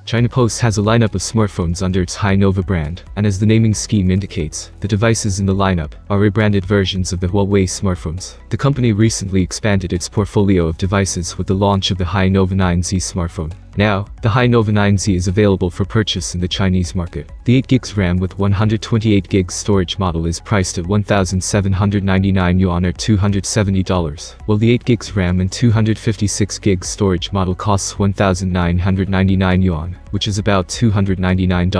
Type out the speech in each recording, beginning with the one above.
China Post has a lineup of smartphones under its Hi-Nova brand, and as the naming scheme indicates, the devices in the lineup are rebranded versions of the Huawei smartphones. The company recently expanded its portfolio of devices with the launch of the Hi-Nova 9Z smartphone. Now, the Hi-Nova 9Z is available for purchase in the Chinese market. The 8GB RAM with 128GB storage model is priced at 1,799 yuan or $270, while the 8GB RAM and 256GB storage model costs 1,999 yuan, which is about $299.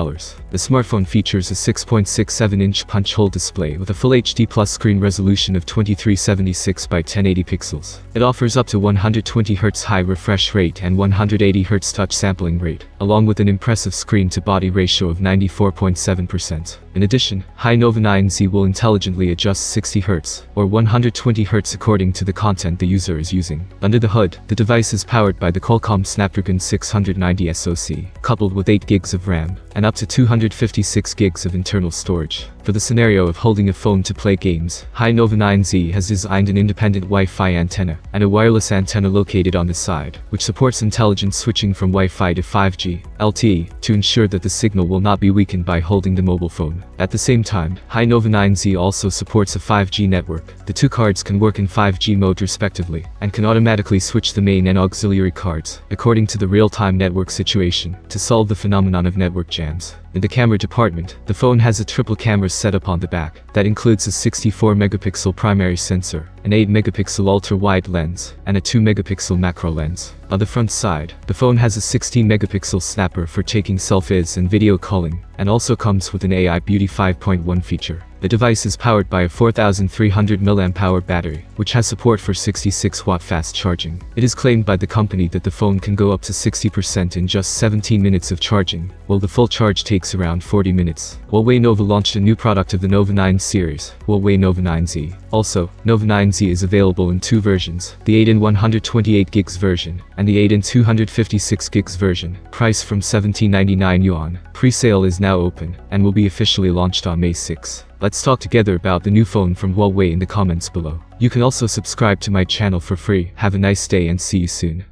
The smartphone features a 6.67-inch punch-hole display with a full HD Plus screen resolution of 2376 by 1080 pixels. It offers up to 120Hz high refresh rate and 180Hz touch sampling rate, along with an impressive screen-to-body ratio of 94.7%. In addition, Hi-Nova 9Z will intelligently adjust 60Hz or 120Hz according to the content the user is using. Under the hood, the device is powered by the Qualcomm Snapdragon 690 SoC, coupled with 8GB of RAM and up to 256GB of internal storage. For the scenario of holding a phone to play games, Hi-Nova 9Z has designed an independent Wi-Fi antenna and a wireless antenna located on the side, which supports intelligent switching from Wi-Fi to 5G LTE to ensure that the signal will not be weakened by holding the mobile phone. At the same time, Hi-Nova 9Z also supports a 5G network. The two cards can work in 5G mode respectively, and can automatically switch the main and auxiliary cards, according to the real-time network situation, to solve the phenomenon of network jams. In the camera department, the phone has a triple camera setup on the back that includes a 64-megapixel primary sensor, an 8-megapixel ultra-wide lens, and a 2-megapixel macro lens. On the front side, the phone has a 16-megapixel snapper for taking selfies and video calling, and also comes with an AI Beauty 5.1 feature. The device is powered by a 4300 mAh battery, which has support for 66-watt fast charging. It is claimed by the company that the phone can go up to 60% in just 17 minutes of charging, while the full charge takes around 40 minutes. Huawei Nova launched a new product of the Nova 9 series, Huawei Nova 9Z. Also, Nova 9Z is available in two versions, the 8 and 128GB version, and the 8 and 256GB version, priced from 1799 yuan. Pre-sale is now open, and will be officially launched on May 6. Let's talk together about the new phone from Huawei in the comments below. You can also subscribe to my channel for free. Have a nice day and see you soon.